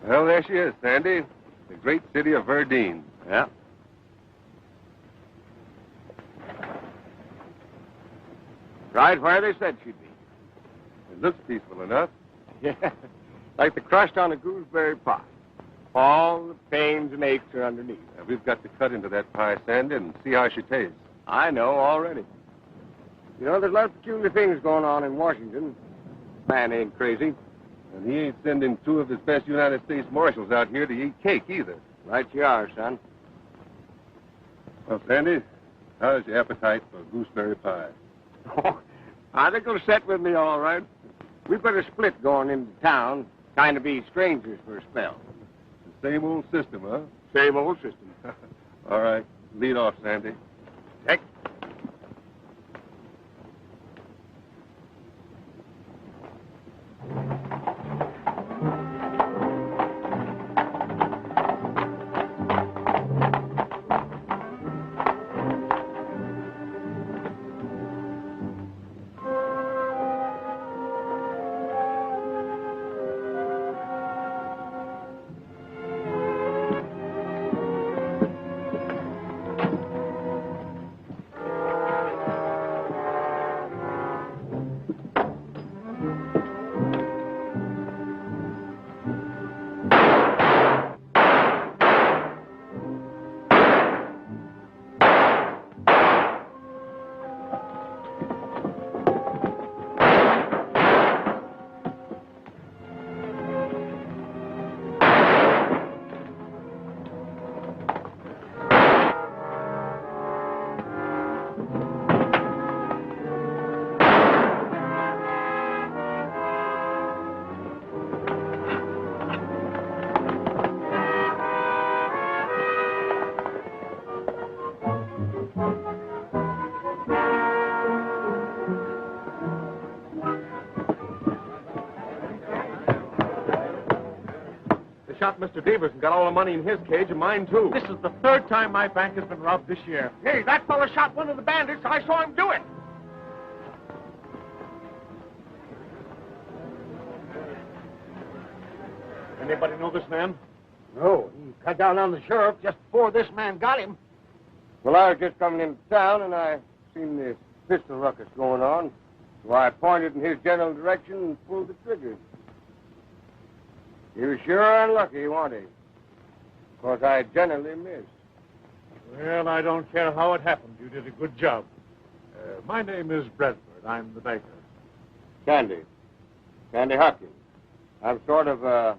Well, there she is, Sandy. The great city of Verdeen. Yeah. Right where they said she'd be. It looks peaceful enough. Yeah. Like the crust on a gooseberry pie. All the pains and aches are underneath. We've got to cut into that pie, Sandy, and see how she tastes. I know already. You know, there's a lot of peculiar things going on in Washington. Man ain't crazy. And he ain't sending two of his best United States Marshals out here to eat cake either. Right you are, son. Well, Sandy, how's your appetite for gooseberry pie? Oh, I think it'll set with me all right. We better split going into town. Kind of be strangers for a spell. The same old system, huh? Same old system. All right. Lead off, Sandy. Heck. Shot Mr. Devers and got all the money in his cage and mine, too. This is the third time my bank has been robbed this year. Hey, that fella shot one of the bandits. I saw him do it. Anybody know this man? No, he cut down on the sheriff just before this man got him. Well, I was just coming into town, and I seen this pistol ruckus going on. So I pointed in his general direction and pulled the trigger. He was sure unlucky, wasn't he? Of course, I generally miss. Well, I don't care how it happened. You did a good job. My name is Bradford. I'm the baker. Sandy Hopkins. I'm sort of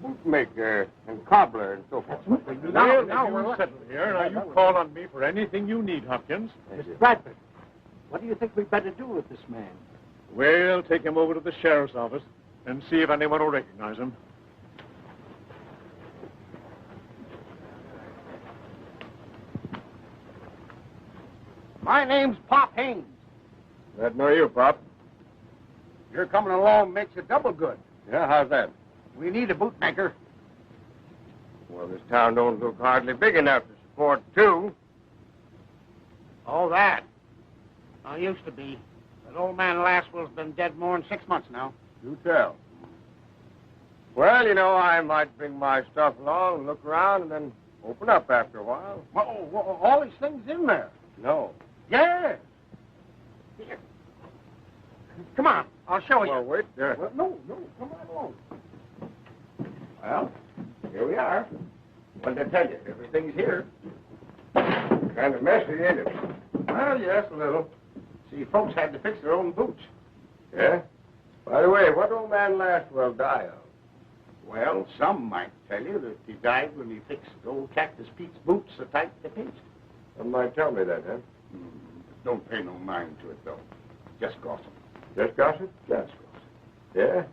bootmaker and cobbler and so forth. Now we're settled here. Now, you call on me for anything you need, Hopkins. Mr. Bradford, what do you think we'd better do with this man? We'll take him over to the sheriff's office and see if anyone will recognize him. My name's Pop Haynes. Glad to know you, Pop. Your coming along makes it double good. Yeah, how's that? We need a bootmaker. Well, this town don't look hardly big enough to support two. Oh, that. I used to be. That old man Laswell's been dead more than 6 months now. Do tell. Well, you know, I might bring my stuff along, look around, and then open up after a while. Well, all these things in there. No. Yes. Here. Come on, I'll show you. Well, wait there. Well, no, come right along. Well, here we are. What did I tell you? Everything's here. Kind of messy, ain't it? Well, yes, a little. See, folks had to fix their own boots. Yeah? By the way, what old man Lastwell die of? Well, some might tell you that he died when he fixed old Cactus Pete's boots so tight they pinched. Some might tell me that, huh? Don't pay no mind to it, though. Just gossip. Just gossip? Just gossip. Yeah?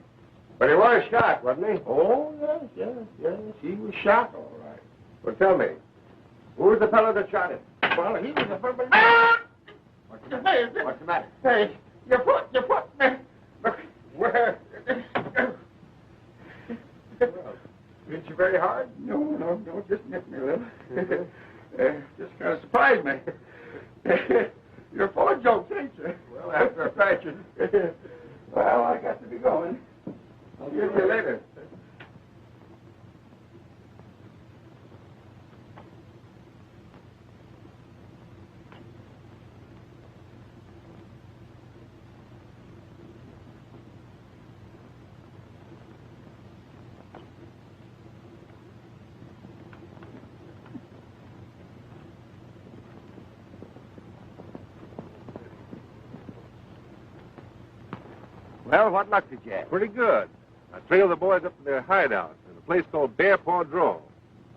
But he was shot, wasn't he? Oh, yes. He was shot, all right. Well, tell me, who was the fellow that shot him? Well, he was a verbal... What's the matter? Hey, your foot, man. Look, Where? Well, hit you very hard? No, just nipped me a little. Just kind of surprised me. You're full of jokes, ain't you? Well, after a fashion. Well, I got to be going. I'll see you later. Well, what luck did you have? Pretty good. I trailed the boys up to their hideout in a place called Bear Paw Draw.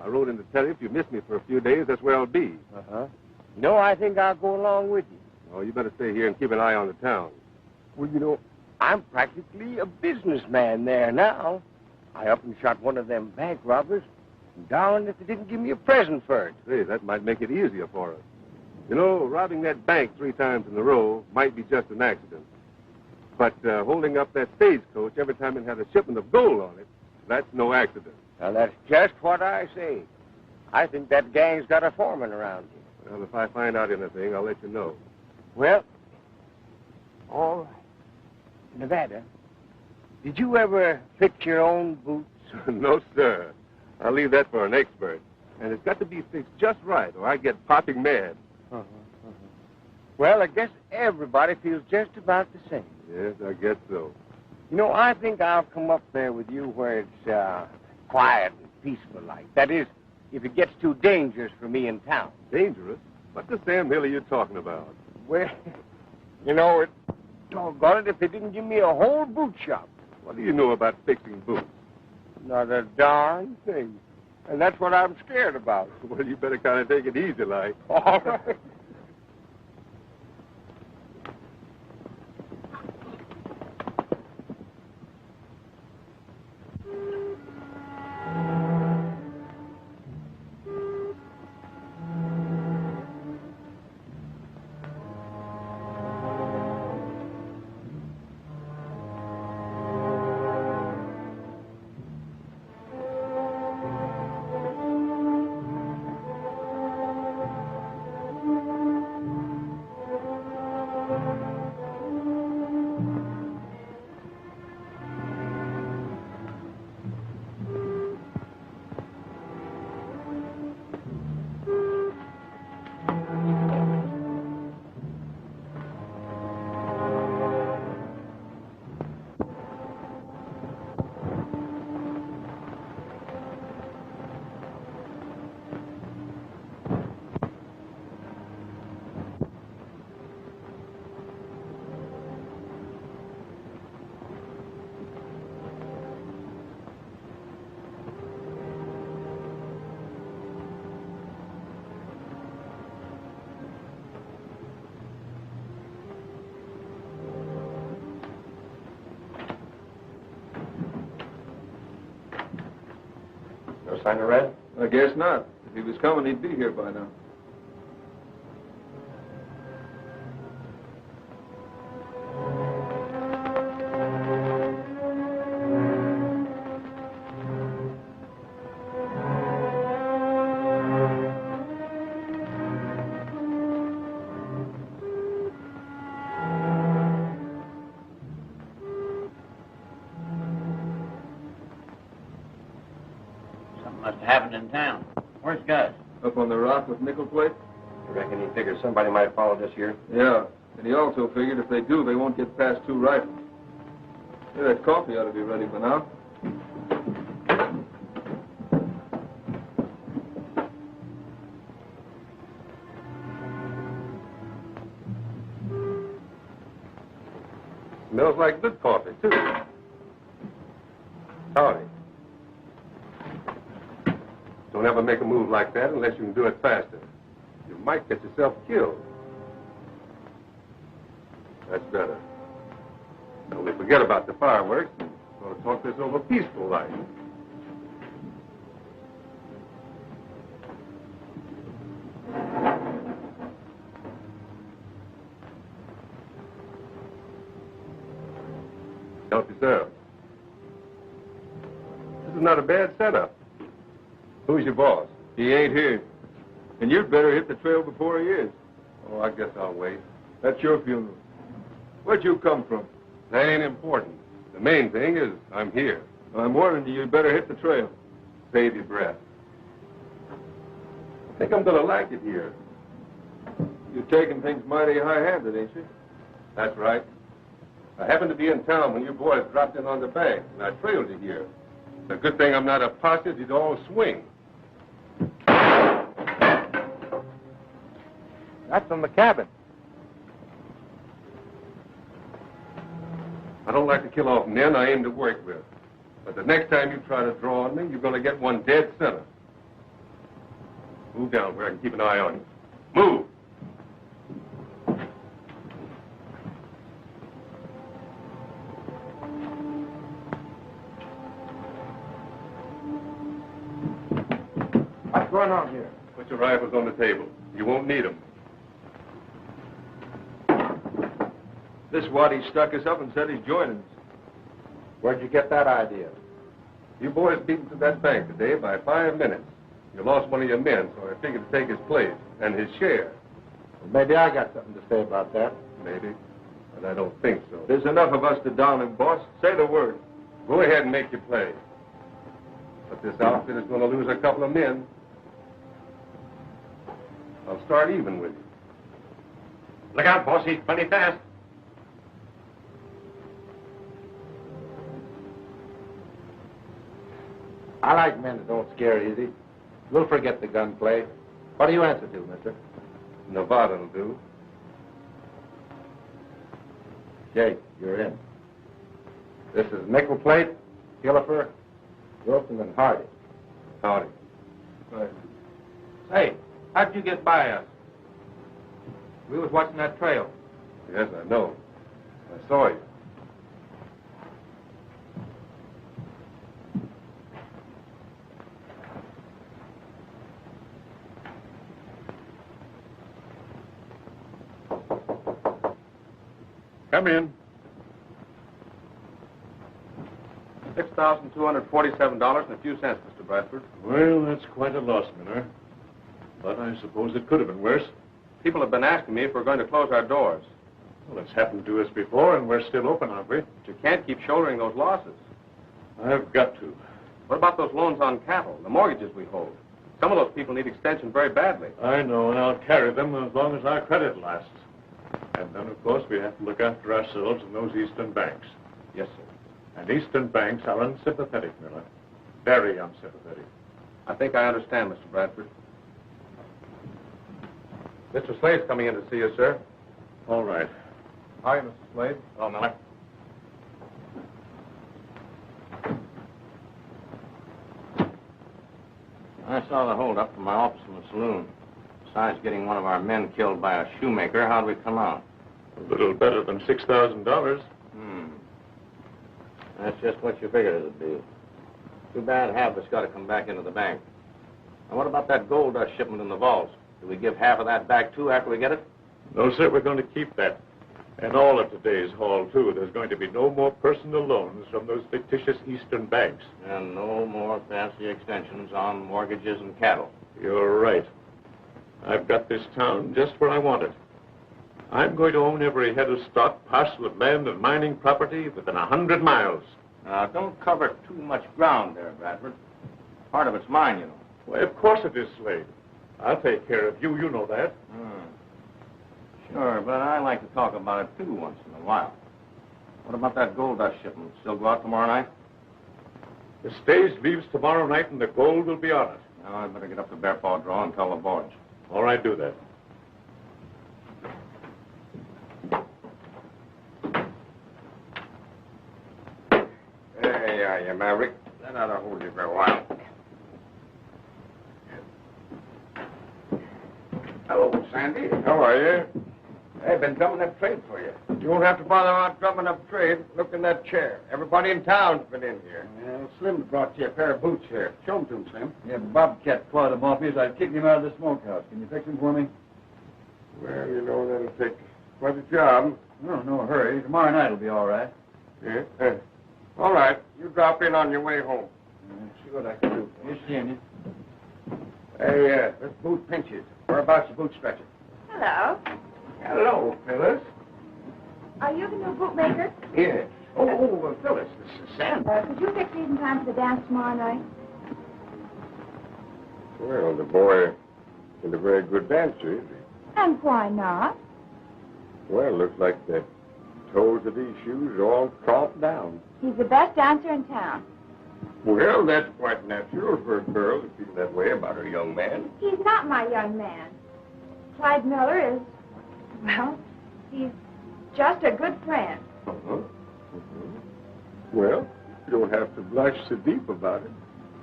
I rode in to tell you if you miss me for a few days, that's where I'll be. Uh-huh. You know, I think I'll go along with you. Oh, you better stay here and keep an eye on the town. Well, you know, I'm practically a businessman there now. I up and shot one of them bank robbers, and darn if they didn't give me a present for it. Hey, that might make it easier for us. You know, robbing that bank 3 times in a row might be just an accident. But holding up that stagecoach every time it had a shipment of gold on it, that's no accident. Now, that's just what I say. I think that gang's got a foreman around here. Well, if I find out anything, I'll let you know. Well, all right. Nevada, did you ever fix your own boots? No, sir. I'll leave that for an expert. And it's got to be fixed just right, or I get popping mad. Well, I guess everybody feels just about the same. Yes, I guess so. You know, I think I'll come up there with you where it's quiet and peaceful like. That is, if it gets too dangerous for me in town. Dangerous? What the Sam Hill are you talking about? Well, you know, doggone it if they didn't give me a whole boot shop. What do you know about fixing boots? Not a darn thing. And that's what I'm scared about. Well, you better kind of take it easy, like. All right. No sign of Red? I guess not. If he was coming, he'd be here by now. Must have happened in town. Where's Gus? Up on the rock with nickel plate? You reckon he figured somebody might have followed us here? Yeah. And he also figured if they do, they won't get past 2 rifles. Yeah, that coffee ought to be ready for now. Smells like good coffee, too. Howdy. Don't ever make a move like that unless you can do it faster. You might get yourself killed. That's better. Only forget about the fireworks and we'll talk this over peaceful like. Help yourself. This is not a bad setup. Who's your boss? He ain't here. And you'd better hit the trail before he is. Oh, I guess I'll wait. That's your funeral. Where'd you come from? That ain't important. The main thing is I'm here. I'm warning you, you'd better hit the trail. Save your breath. I think I'm gonna like it here. You're taking things mighty high-handed, ain't you? That's right. I happened to be in town when you boys dropped in on the bank, and I trailed you here. It's a good thing I'm not a posse, you'd all swing. That's from the cabin. I don't like to kill off men I aim to work with. But the next time you try to draw on me, you're going to get one dead center. Move down where I can keep an eye on you. Move! What's going on here? Put your rifles on the table. You won't need them. This waddy stuck us up and said he's joining us. Where'd you get that idea? You boys beat him to that bank today by 5 minutes. You lost one of your men, so I figured to take his place and his share. Well, maybe I got something to say about that. Maybe, but I don't think so. There's enough of us to down him, boss. Say the word. Go ahead and make your play. But this outfit is going to lose a couple of men. I'll start even with you. Look out, boss. He's plenty fast. I like men that don't scare easy. We'll forget the gunplay. What do you answer to, mister? Nevada'll do. Jake, you're in. This is Nickel Plate, Killefer, Wilson, and Hardy. Howdy. Right. Hey, how'd you get by us? We was watching that trail. Yes, I know. I saw you. Come in. $6,247 and a few cents, Mr. Bradford. Well, that's quite a loss, Miller. But I suppose it could have been worse. People have been asking me if we're going to close our doors. Well, it's happened to us before, and we're still open, aren't we? But you can't keep shouldering those losses. I've got to. What about those loans on cattle, the mortgages we hold? Some of those people need extension very badly. I know, and I'll carry them as long as our credit lasts. And then, of course, we have to look after ourselves and those Eastern banks. Yes, sir. And Eastern banks are unsympathetic, Miller. Very unsympathetic. I think I understand, Mr. Bradford. Mr. Slade's coming in to see you, sir. All right. Hi, Mr. Slade. Hello, Miller. I saw the holdup from my office in the saloon. Besides getting one of our men killed by a shoemaker, how'd we come out? A little better than $6,000. That's just what you figured it'd be. Too bad half of it's got to come back into the bank. Now, what about that gold dust shipment in the vaults? Do we give half of that back, too, after we get it? No, sir, we're going to keep that. And all of today's haul, too. There's going to be no more personal loans from those fictitious Eastern banks. And no more fancy extensions on mortgages and cattle. You're right. I've got this town just where I want it. I'm going to own every head of stock, parcel of land, and mining property within 100 miles. Now, don't cover too much ground there, Bradford. Part of it's mine, you know. Well, of course it is, Slade. I'll take care of you. You know that. Sure, but I like to talk about it, too, once in a while. What about that gold dust shipment? Still go out tomorrow night? The stage leaves tomorrow night, and the gold will be on it. Now, I'd better get up to Bear Paw Draw and tell the boys. All right, do that. There you are, Maverick. That ought to hold you for a while. Hello, Sandy. How are you? I've been drumming up trade for you. You won't have to bother about drumming up trade. Look in that chair. Everybody in town's been in here. Well, Slim brought you a pair of boots here. Show them to him, Slim. Yeah, Bobcat clawed him off me as I kicked him out of the smokehouse. Can you fix him for me? Well, you know, that'll take quite a job. No, no hurry. Tomorrow night will be all right. Yeah? All right. You drop in on your way home. See what I can do. You're seeing you. Hey, this boot pinches. Whereabouts your boot stretcher? Hello. Hello, Phyllis. Are you the new bootmaker? Yes. Oh, Phyllis, this is Sam. Could you fix these in time for the dance tomorrow night? Well, the boy isn't a very good dancer, is he? And why not? Well, looks like the toes of these shoes are all tromped down. He's the best dancer in town. Well, that's quite natural for a girl to feel that way about her young man. He's not my young man. Clyde Miller is, well, he's just a good friend. Uh-huh. Well, you don't have to blush so deep about it.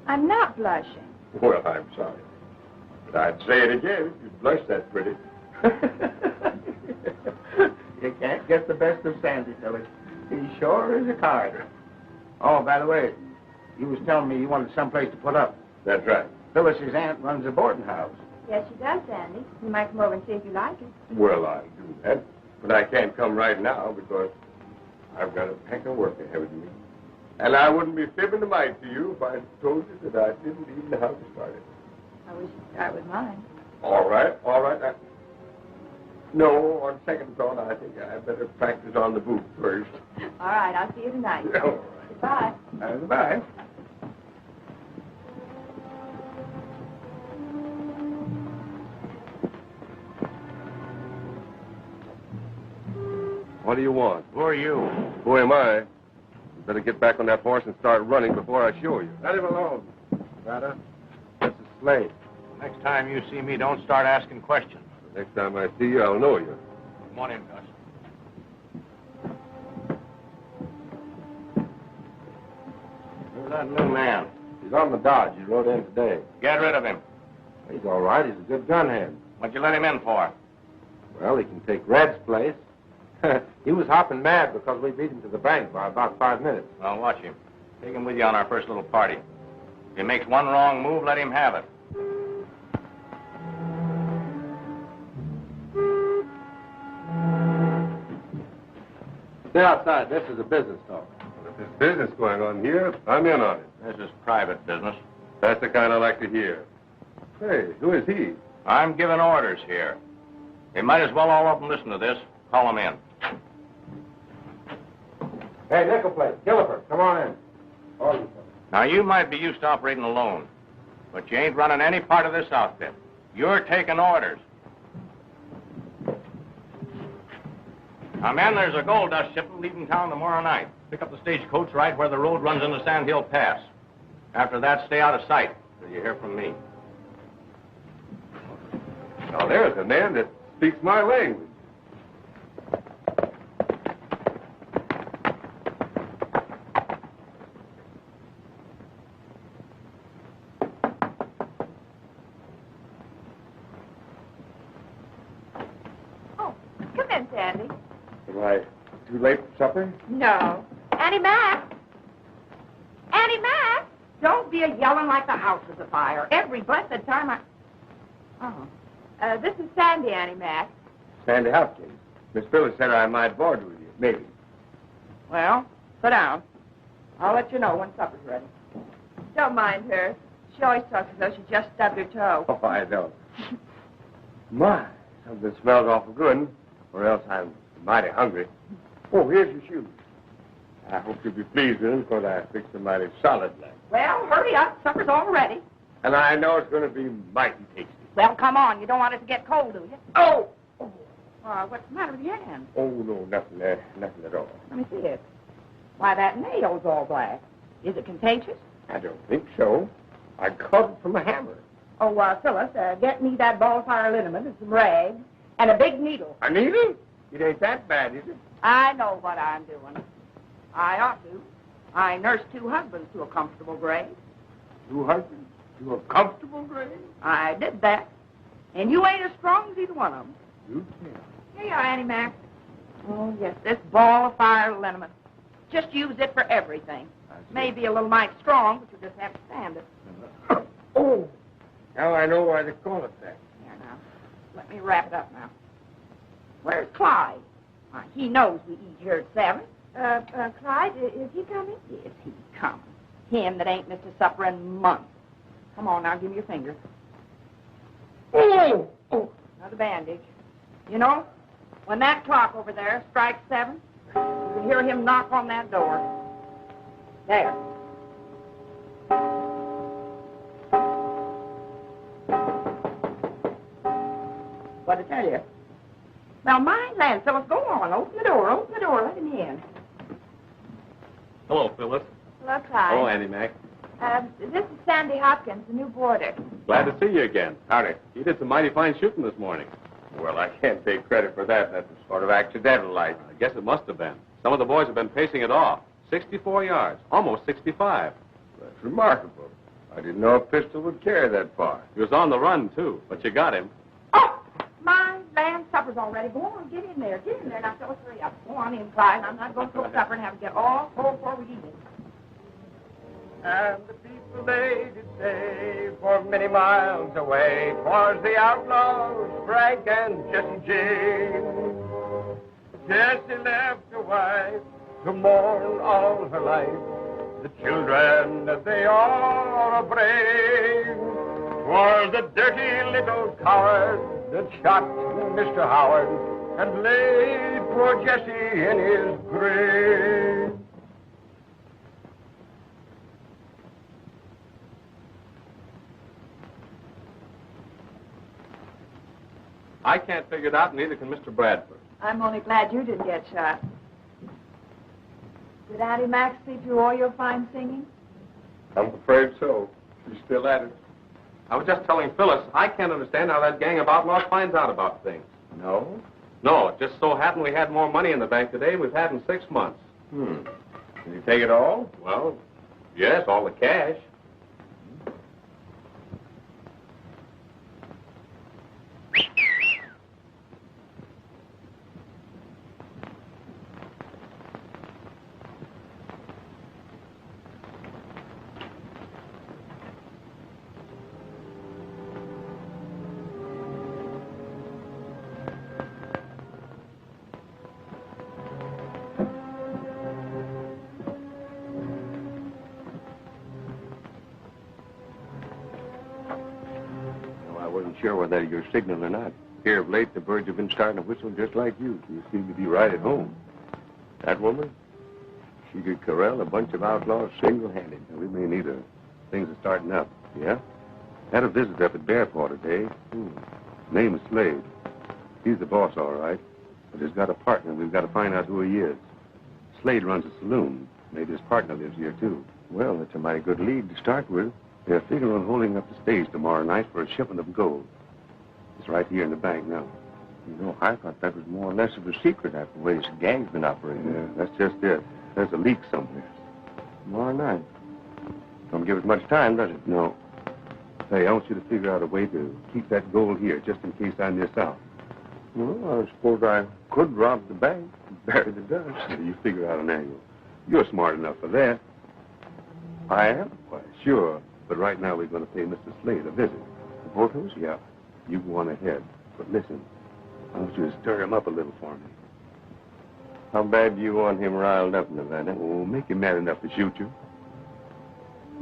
I'm not blushing. Well, I'm sorry. But I'd say it again if you blush that pretty. You can't get the best of Sandy, Phyllis. He sure is a card. Oh, by the way, you was telling me you wanted someplace to put up. That's right. Phyllis's aunt runs a boarding house. Yes, she does, Sandy. You might come over and see if you like it. Well, I'll do that. But I can't come right now because I've got a peck of work ahead of me. And I wouldn't be fibbing a mite to you if I told you that I didn't even know how to start it. I wish you'd start with mine. All right. No, on second thought, I think I'd better practice on the boot first. All right, I'll see you tonight. All right. Goodbye. Goodbye. What do you want? Who are you? Who am I? You better get back on that horse and start running before I show you. Let him alone. Rada, this is Slade. Next time you see me, don't start asking questions. Next time I see you, I'll know you. Come on in, Gus. Who's that new man? He's on the Dodge. He rode in today. Get rid of him. He's all right. He's a good gun hand. What'd you let him in for? Well, he can take Red's place. He was hopping mad because we beat him to the bank by about 5 minutes. Well, watch him. Take him with you on our first little party. If he makes one wrong move, let him have it. Stay outside. This is a business talk. Well, if there's business going on here, I'm in on it. This is private business. That's the kind I like to hear. Hey, who is he? I'm giving orders here. You might as well all up and listen to this. Call him in. Hey, nickel plate. Gillifer, come on in. All you fellas. Now, you might be used to operating alone, but you ain't running any part of this outfit. You're taking orders. Now, men, there's a gold dust shipment leaving town tomorrow night. Pick up the stagecoach right where the road runs into Sand Hill Pass. After that, stay out of sight till you hear from me. Now, there's a man that speaks my language. Come in, Sandy. Am I too late for supper? No. Annie Mac. Annie Mac. Don't be a-yelling like the house is afire. Every blessed time I... Oh. This is Sandy, Annie Mac. Sandy Hopkins. Miss Phyllis said I might board with you. Maybe. Well, sit down. I'll let you know when supper's ready. Don't mind her. She always talks as though she just stubbed her toe. Oh, I don't. My, something smells awful good, or else I'm mighty hungry. Oh, here's your shoes. I hope you'll be pleased with him, because I fixed a mighty solid leg. Well, hurry up. Supper's all ready. And I know it's going to be mighty tasty. Well, come on. You don't want it to get cold, do you? Oh! What's the matter with your hand? Oh, no, nothing at all. Let me see it. Why, that nail's all black. Is it contagious? I don't think so. I caught it from a hammer. Oh, Phyllis, get me that ball of fire liniment and some rags and a big needle. A needle? It ain't that bad, is it? I know what I'm doing. I ought to. I nursed 2 husbands to a comfortable grave. 2 husbands to a comfortable grave? I did that. And you ain't as strong as either one of them. You tell. Here you are, Annie Mac. Oh, yes, this ball of fire liniment. Just use it for everything. Maybe a little mighty strong, but you just have to stand it. Oh! Now I know why they call it that. Here, now. Let me wrap it up now. Where's Clyde? Why, he knows we eat here at 7. Clyde, is he coming? Yes, he's coming. Him that ain't missed a supper in months. Come on, now, give me your finger. Oh! Another bandage. You know, when that clock over there strikes 7, you'll hear him knock on that door. There. What'd I tell you? Now, mind land, Phyllis, go on. Open the door, let him in. Hello, Phyllis. Hello, Clyde. Hello, Annie Mac. This is Sandy Hopkins, the new boarder. Glad to see you again. Howdy. You did some mighty fine shooting this morning. Well, I can't take credit for that. That was sort of accidental, like. I guess it must have been. Some of the boys have been pacing it off. 64 yards, almost 65. That's remarkable. I didn't know a pistol would carry that far. He was on the run, too, but you got him. Oh, my land, supper's all ready. Go on, get in there. Get in there. Now, Phyllis, hurry up. Go on in, Clyde. I'm not going to cook supper and have to get all full before we eat it. And the people they did say, for many miles away, 'twas the outlaws, Frank and Jesse Jane. Jesse left a wife to mourn all her life. The children, they all are brave. 'Twas the dirty little coward that shot Mr. Howard and laid poor Jesse in his grave. I can't figure it out, and neither can Mr. Bradford. I'm only glad you didn't get shot. Did Auntie Mac see through all your fine singing? I'm afraid so. She's still at it. I was just telling Phyllis, I can't understand how that gang of outlaws finds out about things. No? No, it just so happened we had more money in the bank today than we've had in 6 months. Did you take it all? Well, yes, all the cash. Sure whether you're signal or not. Here of late, the birds have been starting to whistle just like you. You seem to be right at home. That woman, she could corral a bunch of outlaws single-handed. Yeah, we may need her. Things are starting up. Yeah? Had a visit up at Bearpaw today. Name is Slade. He's the boss, all right. But he's got a partner. We've got to find out who he is. Slade runs a saloon. Maybe his partner lives here, too. Well, that's a mighty good lead to start with. They're figuring on holding up the stage tomorrow night for a shipment of gold. It's right here in the bank now. You know, I thought that was more or less of a secret after the way this gang's been operating. Yeah, that's just it. There's a leak somewhere. Tomorrow night. Don't give us much time, does it? No. Hey, I want you to figure out a way to keep that gold here, just in case I miss out. Well, I suppose I could rob the bank and bury the dust. You figure out an angle. You're smart enough for that. I am? Why, sure. But right now we're going to pay Mr. Slade a visit. The photos? Yeah. You go on ahead. But listen, I want you to stir him up a little for me. How bad do you want him riled up, Nevada? Oh, make him mad enough to shoot you.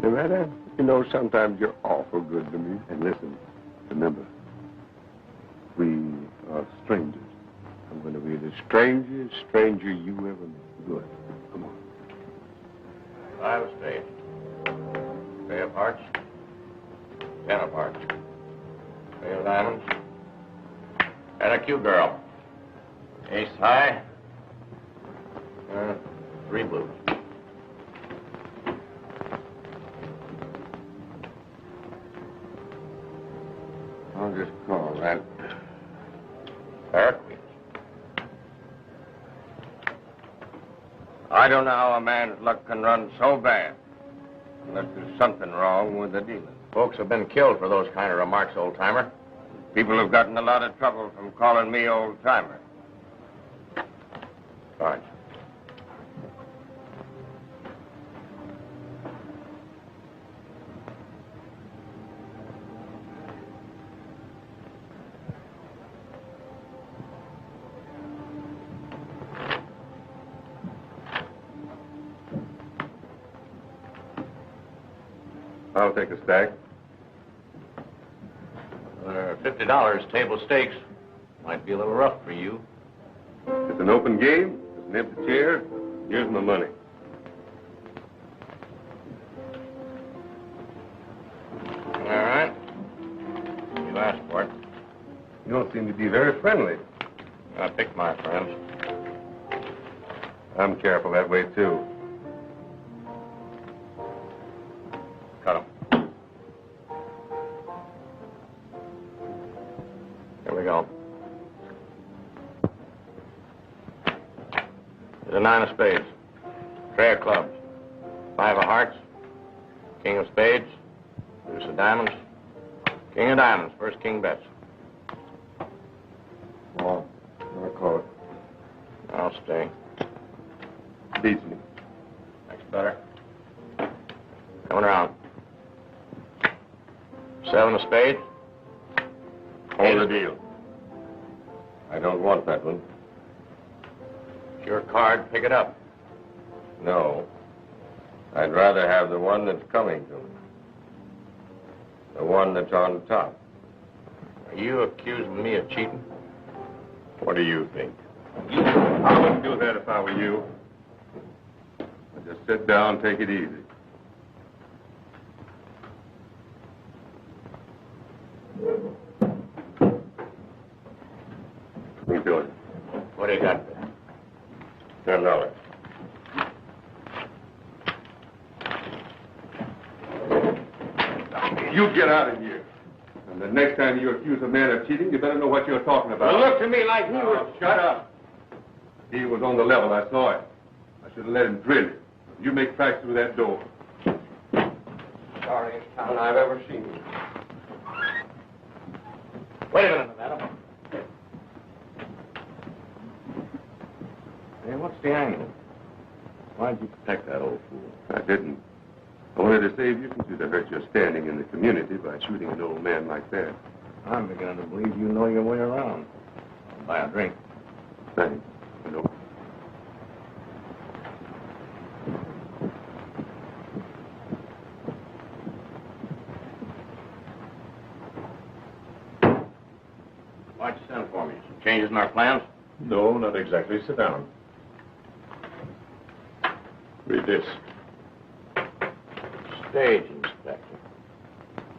Nevada, you know, sometimes you're awful good to me. And listen, remember, we are strangers. I'm going to be the strangest stranger you ever met. Good. Come on. 5 a stage. 3 of hearts. 10 of hearts. 3 of diamonds. And a cue girl. Ace high. 3 blues. I'll just call that. Eric. I don't know how a man's luck can run so bad unless there's something wrong with the dealer. Folks have been killed for those kind of remarks, old-timer. People have gotten a lot of trouble from calling me old-timer. Sarge. I'll take a stack. $50 table stakes. Might be a little rough for you. It's an open game. It's an empty chair. Here's my money. All right. You asked for it. You don't seem to be very friendly. I picked my friends. I'm careful that way, too. Cut 'em. Here we go. There's a 9 of spades. Tray of clubs. 5 of hearts. King of spades. Deuce of diamonds. King of diamonds. First king bets. Oh, I'll call it. I'll stay. Beats me. Next better. Coming around. 7 of spades. Hold the deal. I don't want that one. It's your card. Pick it up. No. I'd rather have the one that's coming to me. The one that's on top. Are you accusing me of cheating? What do you think? I wouldn't do that if I were you. I'd just sit down and take it easy. What are you doing? What do you got there? $10. You get out of here. And the next time you accuse a man of cheating, you better know what you're talking about. It looked to me like he was... Shut up. He was on the level. I saw it. I should have let him drill it. You make tracks through that door. Sorriest town I've ever seen. Wait a minute, Nevada. Hey, what's the angle? Why'd you protect that old fool? I didn't. I wanted to save you since you'd have hurt your standing in the community by shooting an old man like that. I'm beginning to believe you know your way around. I'll buy a drink. Thanks. I know. Why'd you send for me? Some changes in our plans? No, not exactly. Sit down. Read this. Stage inspection.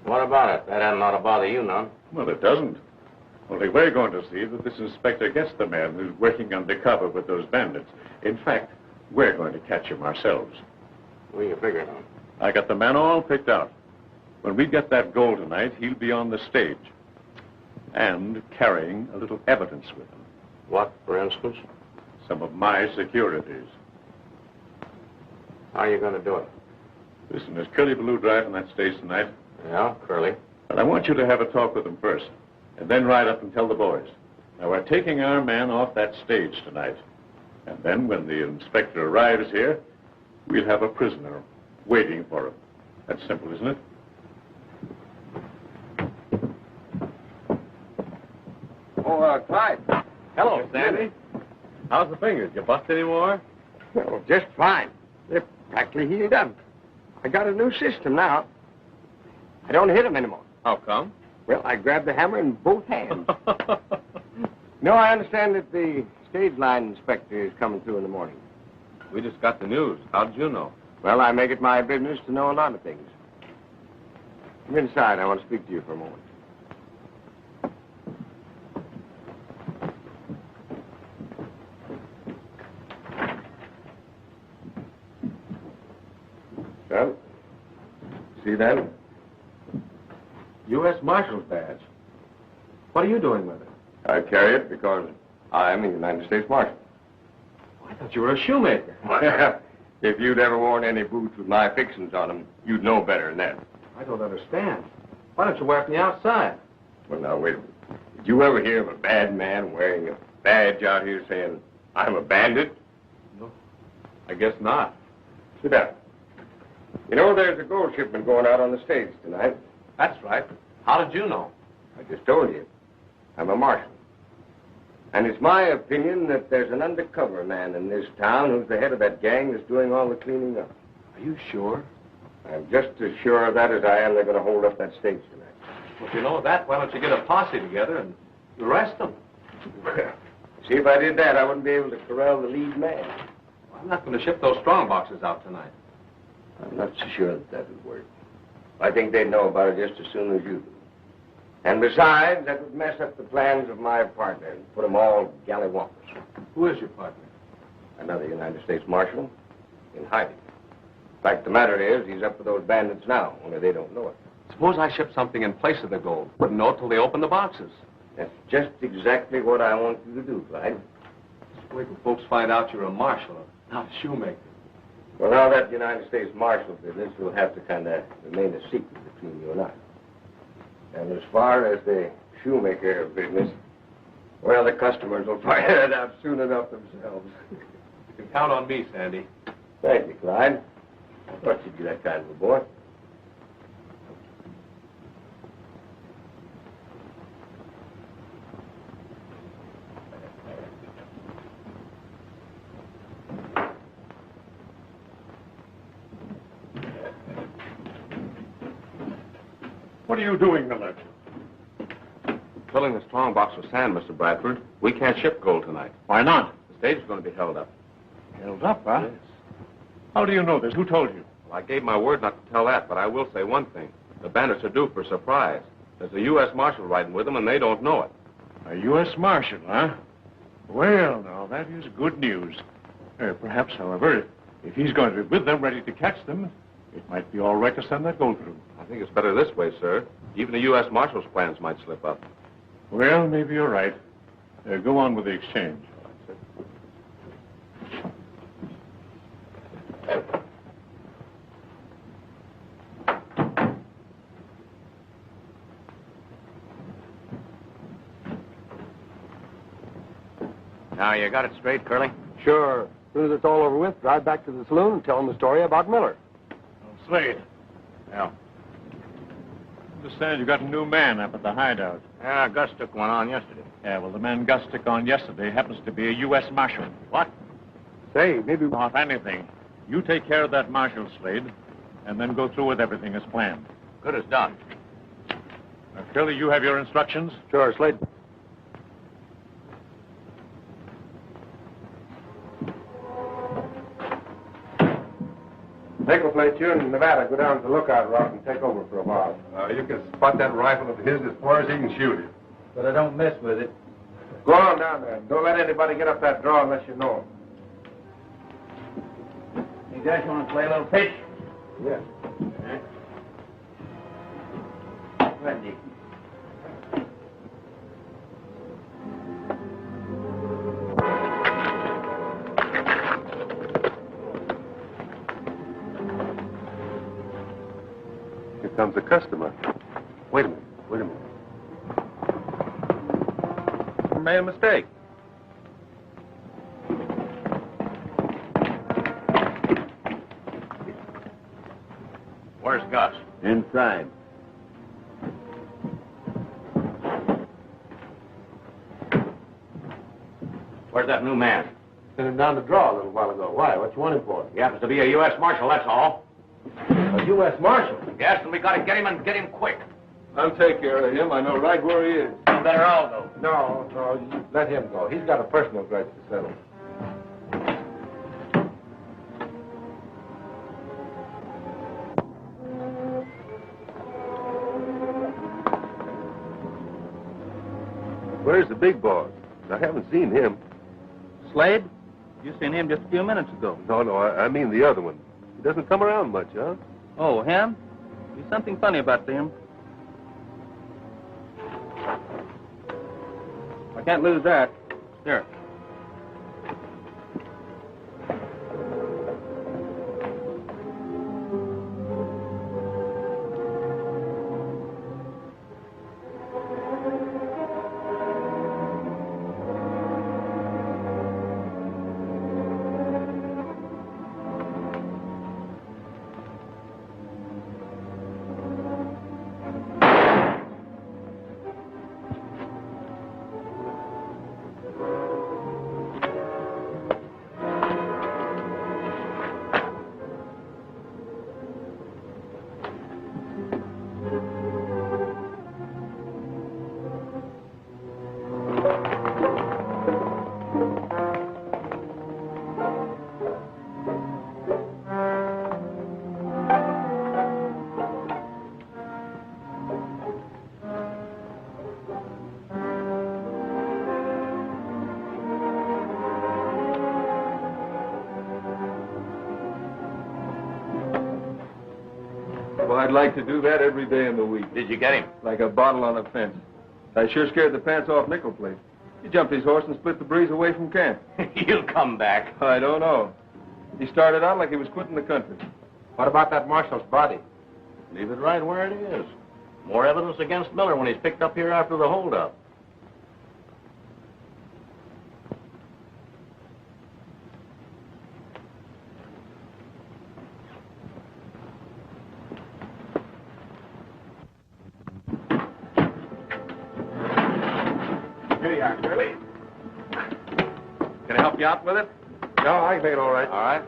What about it? That ought to bother you none. Well, it doesn't. Only we're going to see that this inspector gets the man who's working undercover with those bandits. In fact, we're going to catch him ourselves. What are you figuring on? I got the man all picked out. When we get that gold tonight, he'll be on the stage. And carrying a little evidence with him. What, for instance? Some of my securities. How are you going to do it? Listen, there's Curly Ballou driving that stage tonight. Yeah, Curly. But I want you to have a talk with him first. And then ride up and tell the boys. Now, we're taking our man off that stage tonight. And then when the inspector arrives here, we'll have a prisoner waiting for him. That's simple, isn't it? Oh, Clyde. Hello, Sandy. How's the fingers? You bust any more? Oh, just fine. They're practically healed up. I got a new system now. I don't hit them anymore. How come? Well, I grab the hammer in both hands. No, I understand that the stage line inspector is coming through in the morning. We just got the news. How did you know? Well, I make it my business to know a lot of things. Come inside. I want to speak to you for a moment. Well, see that? U.S. Marshal's badge. What are you doing with it? I carry it because I'm a United States Marshal. I thought you were a shoemaker. Well, if you'd ever worn any boots with my fixings on them, you'd know better than that. I don't understand. Why don't you wear it from the outside? Well, now, wait a minute. Did you ever hear of a bad man wearing a badge out here saying, I'm a bandit? No, I guess not. Sit down. You know, there's a gold shipment going out on the stage tonight. That's right. How did you know? I just told you. I'm a marshal. And it's my opinion that there's an undercover man in this town who's the head of that gang that's doing all the cleaning up. Are you sure? I'm just as sure of that as I am they're going to hold up that stage tonight. Well, if you know that, why don't you get a posse together and arrest them? See, if I did that, I wouldn't be able to corral the lead man. Well, I'm not going to ship those strong boxes out tonight. I'm not so sure that would work. I think they'd know about it just as soon as you do. And besides, that would mess up the plans of my partner and put them all gallywampus. Who is your partner? Another United States Marshal in hiding. Fact, the matter is, he's up to those bandits now, only they don't know it. Suppose I ship something in place of the gold. Wouldn't know till they open the boxes. That's just exactly what I want you to do, Clyde. Just wait till folks find out you're a marshal, not a shoemaker. Well, now that United States Marshal business will have to kind of remain a secret between you and I. And as far as the shoemaker business, well, the customers will find it out soon enough themselves. You can count on me, Sandy. Thank you, Clyde. I thought you'd be that kind of a boy. What are you doing, Miller? Filling the strong box with sand, Mr. Bradford. We can't ship gold tonight. Why not? The stage is going to be held up. Held up, huh? Yes. How do you know this? Who told you? Well, I gave my word not to tell that, but I will say one thing. The bandits are due for a surprise. There's a U.S. Marshal riding with them, and they don't know it. A U.S. Marshal, huh? Well, now, that is good news. Perhaps, however, if he's going to be with them, ready to catch them, it might be all right to send that gold through. I think it's better this way, sir. Even the U.S. Marshal's plans might slip up. Well, maybe you're right. Go on with the exchange. Now, you got it straight, Curly? Sure. As soon as it's all over with, drive back to the saloon and tell them the story about Miller. Slade. Yeah. Understand you got a new man up at the hideout. Yeah, Gus took one on yesterday. Yeah, well, the man Gus took on yesterday happens to be a U.S. Marshal. What? Say, maybe not anything. You take care of that Marshal, Slade, and then go through with everything as planned. Good as done. Now, Curly, you have your instructions? Sure, Slade. Nickel Plate, you in Nevada, go down to the Lookout Rock and take over for a while. You can spot that rifle of his as far as he can shoot it. But I don't mess with it. Go on down there. Don't let anybody get up that draw unless you know him. You guys want to play a little pitch? Yeah. Ready. Here comes a customer. Wait a minute. Made a mistake. Where's Gus? Inside. Where's that new man? Sent him down to draw a little while ago. Why? What you want him for? He happens to be a U.S. Marshal, that's all. A U.S. Marshal? Yes, and we got to get him and get him quick. I'll take care of him. I know right where he is. You better all go. No, you let him go. He's got a personal grudge to settle. Where's the big boss? I haven't seen him. Slade? You seen him just a few minutes ago. No, I mean the other one. He doesn't come around much, huh? Oh, him? There's something funny about him. I can't lose that. Here. Well, I'd like to do that every day in the week. Did you get him? Like a bottle on a fence. I sure scared the pants off Nickel Plate. He jumped his horse and split the breeze away from camp. He'll come back. I don't know. He started out like he was quitting the country. What about that marshal's body? Leave it right where it is. More evidence against Miller when he's picked up here after the holdup. Here you are, Curly. Can I help you out with it? No, I can take it all right. All right.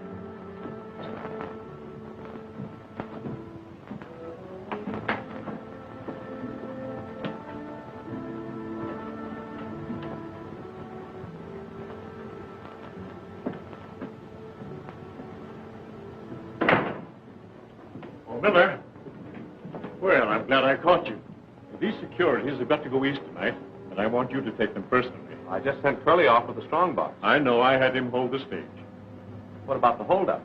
Oh, Miller. Well, I'm glad I caught you. These securities have got to go east tonight, and I want you to take them personally. I just sent Curly off with the strongbox. I know. I had him hold the stage. What about the holdup?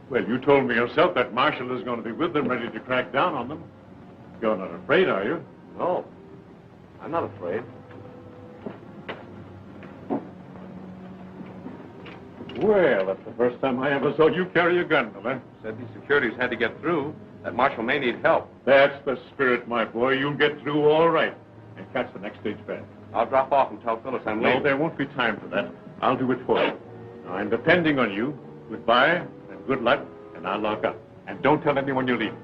Well, you told me yourself that Marshall is going to be with them, ready to crack down on them. You're not afraid, are you? No. I'm not afraid. Well, that's the first time I ever saw you carry a gun, Miller. Said these securities had to get through. That Marshal may need help. That's the spirit, my boy. You'll get through all right and catch the next stage back. I'll drop off and tell Phyllis I'm No, late. there won't be time for that. I'll do it for you. Now, I'm depending on you. Goodbye and good luck, and I'll lock up. And don't tell anyone you're leaving.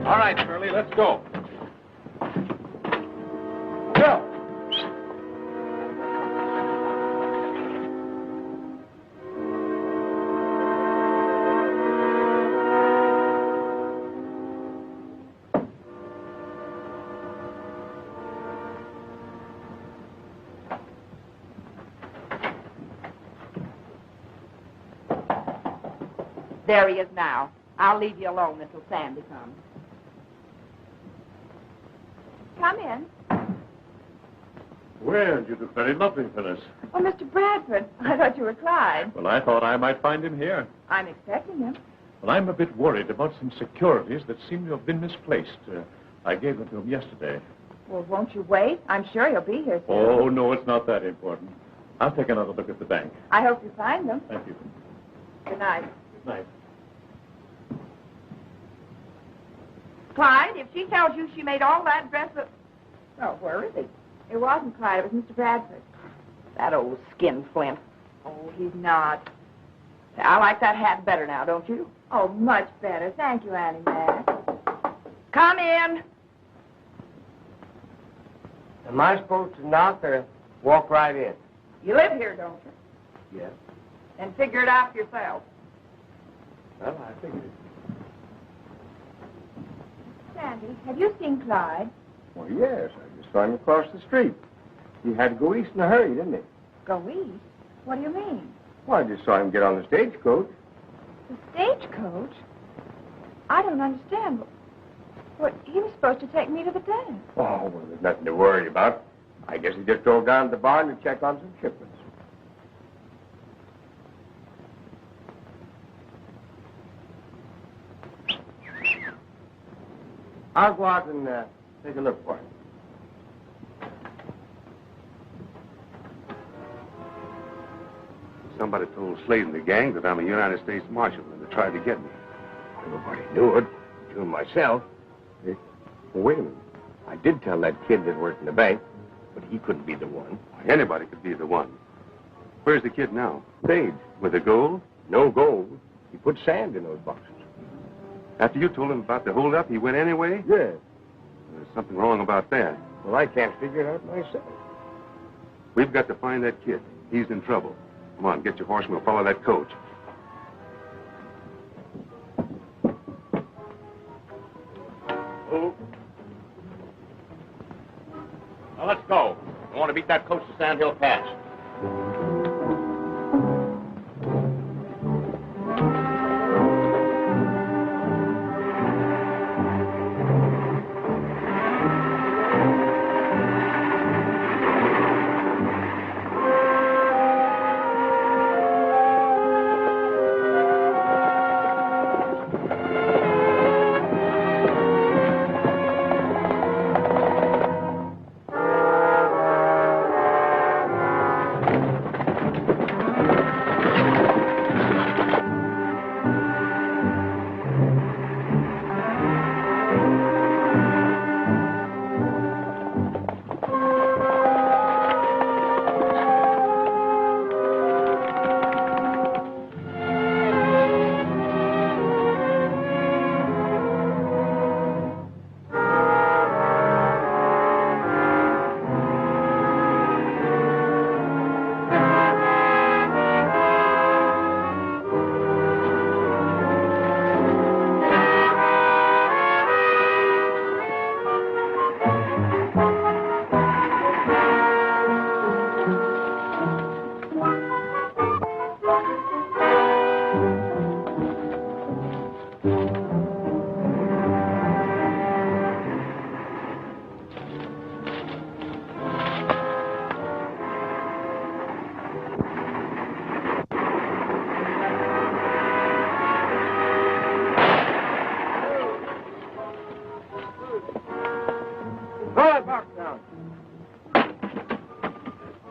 All right, Curly, let's go. Go! There he is now. I'll leave you alone until Sandy comes. Come in. Well, you look very lovely, Phyllis. Oh, Mr. Bradford, I thought you were Clyde. Well, I thought I might find him here. I'm expecting him. Well, I'm a bit worried about some securities that seem to have been misplaced. I gave them to him yesterday. Well, won't you wait? I'm sure he'll be here soon. Oh, no, it's not that important. I'll take another look at the bank. I hope you find them. Thank you. Good night. Good night. Clyde, if she tells you she made all that dress of... Oh, where is he? It wasn't Clyde. It was Mr. Bradford. That old skinflint. Oh, he's not. I like that hat better now, don't you? Oh, much better. Thank you, Annie Mac. Come in. Am I supposed to knock or walk right in? You live here, don't you? Yes. Then figure it out yourself. Well, I figured it. Sandy, have you seen Clyde? Well, yes. I just saw him across the street. He had to go east in a hurry, didn't he? Go east? What do you mean? Well, I just saw him get on the stagecoach. The stagecoach? I don't understand. What, he was supposed to take me to the dance. Oh, well, there's nothing to worry about. I guess he just drove down to the barn to check on some shipments. I'll go out and take a look for him. Somebody told Slade and the gang that I'm a United States Marshal, and they tried to get me. Nobody knew it, you and myself. Well, wait a minute. I did tell that kid that worked in the bank, but he couldn't be the one. Anybody could be the one. Where's the kid now? Spade. With the gold? No gold. He put sand in those boxes. After you told him about the holdup, he went anyway? Yeah. There's something wrong about that. Well, I can't figure it out myself. We've got to find that kid. He's in trouble. Come on, get your horse and we'll follow that coach. Oh. Now, let's go. I want to beat that coach to Sand Hill Pass.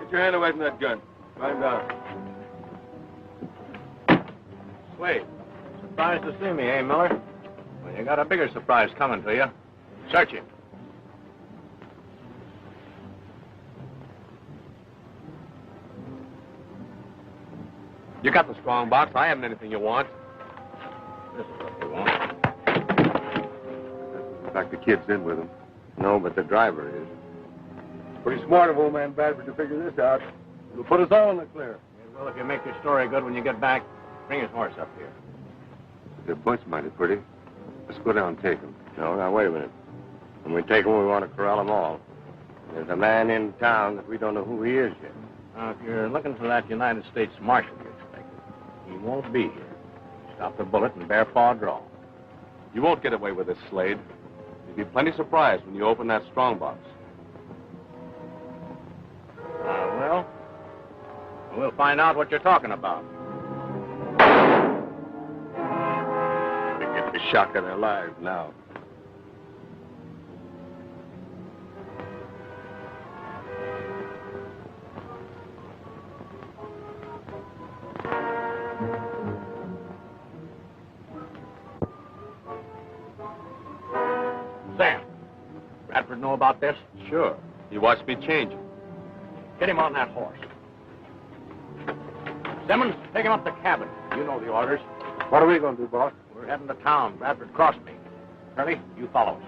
Get your hand away from that gun. Climb down. Slade, surprised to see me, eh, Miller? Well, you got a bigger surprise coming to you. Search him. You got the strong box. I haven't anything you want. This is what you want. In fact, the kid's in with him. No, but the driver is. Pretty smart of old man Bradford to figure this out. It'll put us all in the clear. Well, if you make your story good when you get back, bring his horse up here. The bunch mighty pretty. Let's go down and take him. No, now, wait a minute. When we take him, we want to corral them all. There's a man in town that we don't know who he is yet. Now, if you're looking for that United States Marshal you expected, he won't be here. Stop the bullet and bear paw draw. You won't get away with this, Slade. You'll be plenty surprised when you open that strong box. Well, we'll find out what you're talking about. They get the shock of their lives now. Sam, Bradford know about this? Sure. He watched me change him. Get him on that horse. Simmons, take him up to the cabin. You know the orders. What are we going to do, boss? We're heading to town. Bradford crossed me. Curly, you follow us.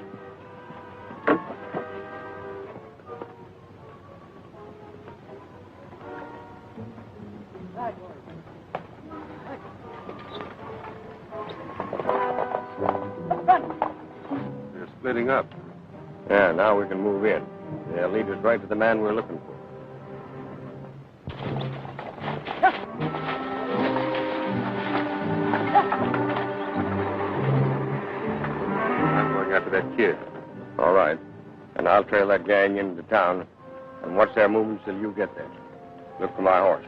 They're splitting up. Yeah, now we can move in. They'll lead us right to the man we're looking for. that kid. All right. And I'll trail that gang into town and watch their movements till you get there. Look for my horse.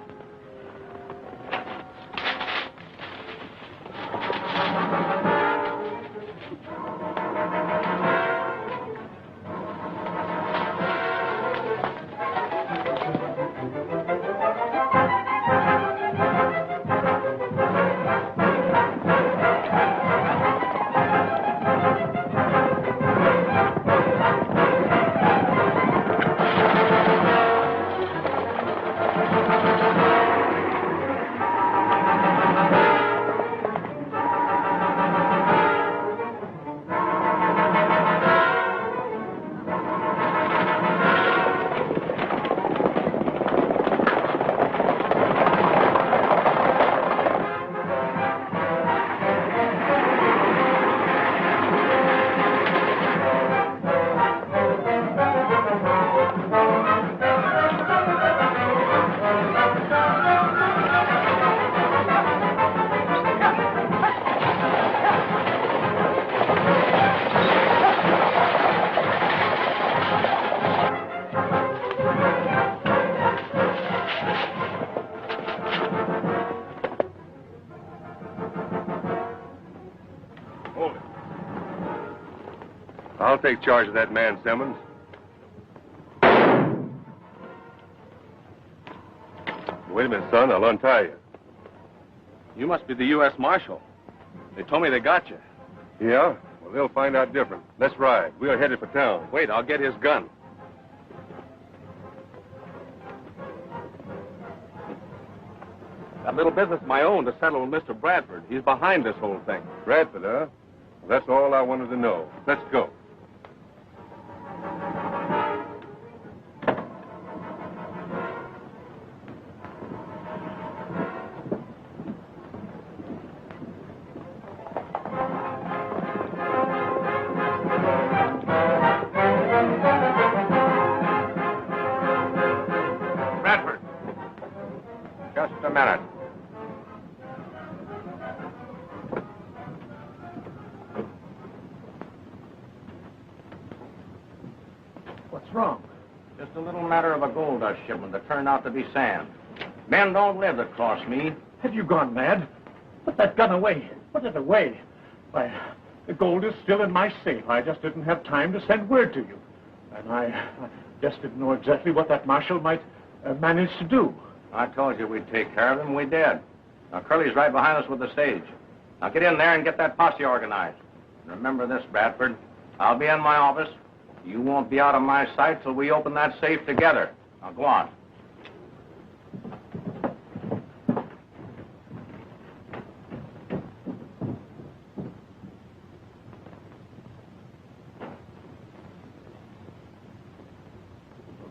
I'll take charge of that man, Simmons. Wait a minute, son. I'll untie you. You must be the U.S. Marshal. They told me they got you. Yeah? Well, they'll find out different. Let's ride. We are headed for town. Wait, I'll get his gun. That little business of my own to settle with Mr. Bradford. He's behind this whole thing. Bradford, huh? Well, that's all I wanted to know. Let's go. Bradford. Just a minute. What's wrong? Just a little matter of a gold dust shipment that turned out to be sand. Men don't live that cross me. Have you gone mad? Put that gun away. Put it away. Why, the gold is still in my safe. I just didn't have time to send word to you. And I just didn't know exactly what that marshal might manage to do. I told you we'd take care of him. We did. Now, Curly's right behind us with the stage. Now, get in there and get that posse organized. And remember this, Bradford. I'll be in my office. You won't be out of my sight till we open that safe together. Now, go on.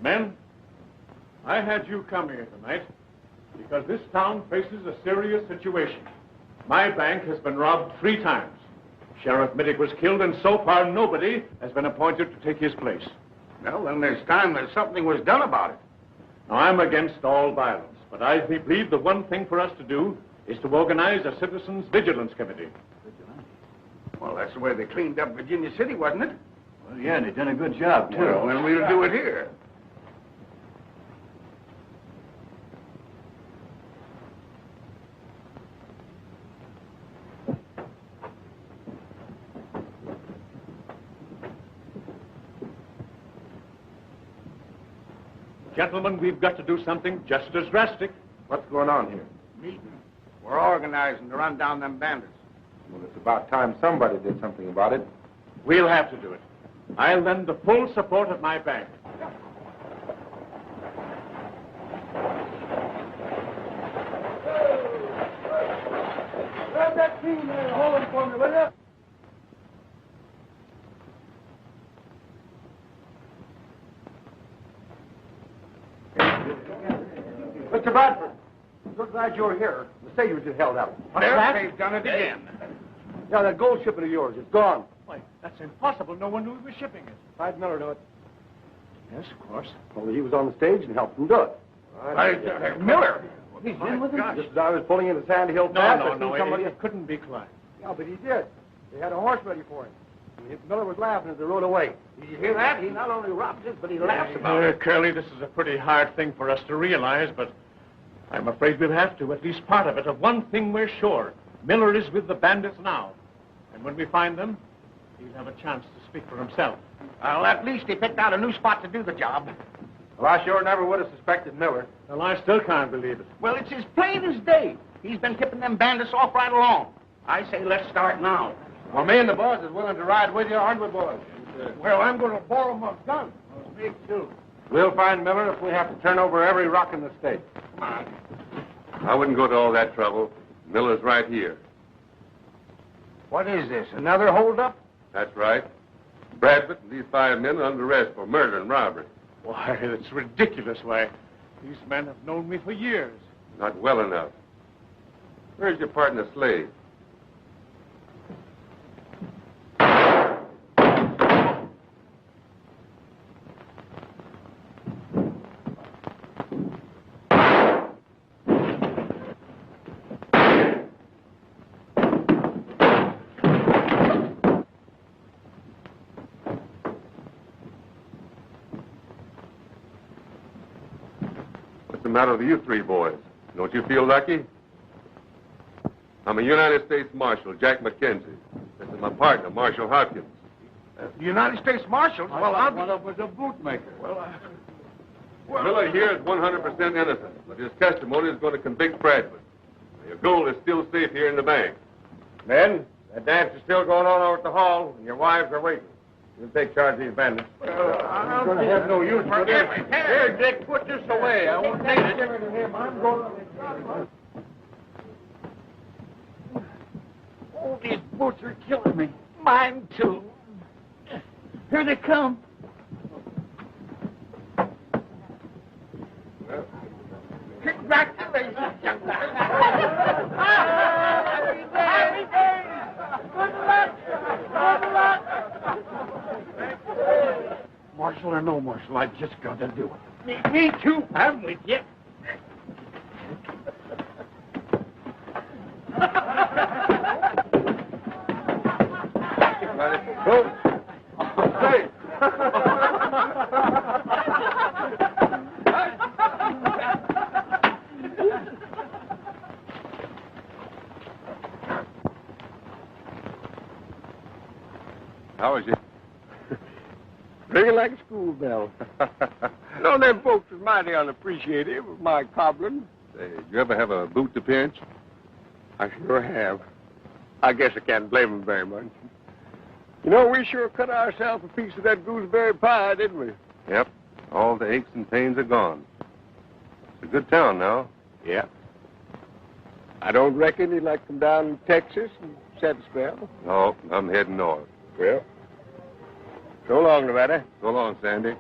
Men, I had you come here tonight because this town faces a serious situation. My bank has been robbed 3 times. Sheriff Middick was killed, and so far nobody has been appointed to take his place. Well, then there's time that something was done about it. Now, I'm against all violence, but I believe the one thing for us to do is to organize a citizens' vigilance committee. Well, that's the way they cleaned up Virginia City, wasn't it? Well, yeah, and they've done a good job, too. Well, then we'll do it here. Gentlemen, we've got to do something just as drastic. What's going on here? Meeting. We're organizing to run down them bandits. Well, it's about time somebody did something about it. We'll have to do it. I'll lend the full support of my bank. Grab that team there and hold him for me, will you? Mr. Bradford, so glad you're here. The stage was just held up. What's that? They've done it again. Yeah, that gold shipment of yours, it's gone. Why, that's impossible. No one knew he was shipping it. Clyde Miller knew it. Yes, of course. Well, he was on the stage and helped them do it. Miller? He's in with him? Just as I was pulling into Sandy Hill Pass, I seen somebody... It couldn't be Clyde. Yeah, but he did. They had a horse ready for him. Miller was laughing as they rode away. Did you hear that? He not only robs us, but he laughs about it. Curly, this is a pretty hard thing for us to realize, but I'm afraid we'll have to, at least part of it. Of one thing we're sure. Miller is with the bandits now. And when we find them, he'll have a chance to speak for himself. Well, at least he picked out a new spot to do the job. Well, I sure never would have suspected Miller. Well, I still can't believe it. Well, it's as plain as day. He's been tipping them bandits off right along. I say let's start now. Well, me and the boys is willing to ride with you, aren't we, boys? Well, I'm going to borrow my gun. Me too. We'll find Miller if we have to turn over every rock in the state. Come on. I wouldn't go to all that trouble. Miller's right here. What is this, another holdup? That's right. Bradford and these 5 men are under arrest for murder and robbery. Why, it's ridiculous. Why, these men have known me for years. Not well enough. Where's your partner, Slade? What's the matter with you 3 boys? Don't you feel lucky? I'm a United States Marshal, Jack McKenzie. This is my partner, Marshal Hopkins. United States Marshals? Well, I'll be... One of us a bootmaker. Miller here is 100% innocent, but his testimony is going to convict Bradford. Your gold is still safe here in the bank. Men, that dance is still going on over at the hall, and your wives are waiting. You'll take charge of these bandits. I'm going to have no use for this. Here, Dick, put this away. I won't need it. Oh, these boots are killing me. Mine, too. Here they come. Congratulations, young man. Happy days. Good luck. Good luck. Marshal or no Marshal, I just got to do it. Me too. I'm with you. Go. Hey. How is you? Ringing like a school bell. You know, them folks was mighty unappreciative of my cobbling. Say, you ever have a boot to pinch? I sure have. I guess I can't blame them very much. You know, we sure cut ourselves a piece of that gooseberry pie, didn't we? Yep. All the aches and pains are gone. It's a good town now. Yeah. I don't reckon you'd like to come down to Texas and set a spell. No, I'm heading north. Well, so long, Nevada. So long, Sandy.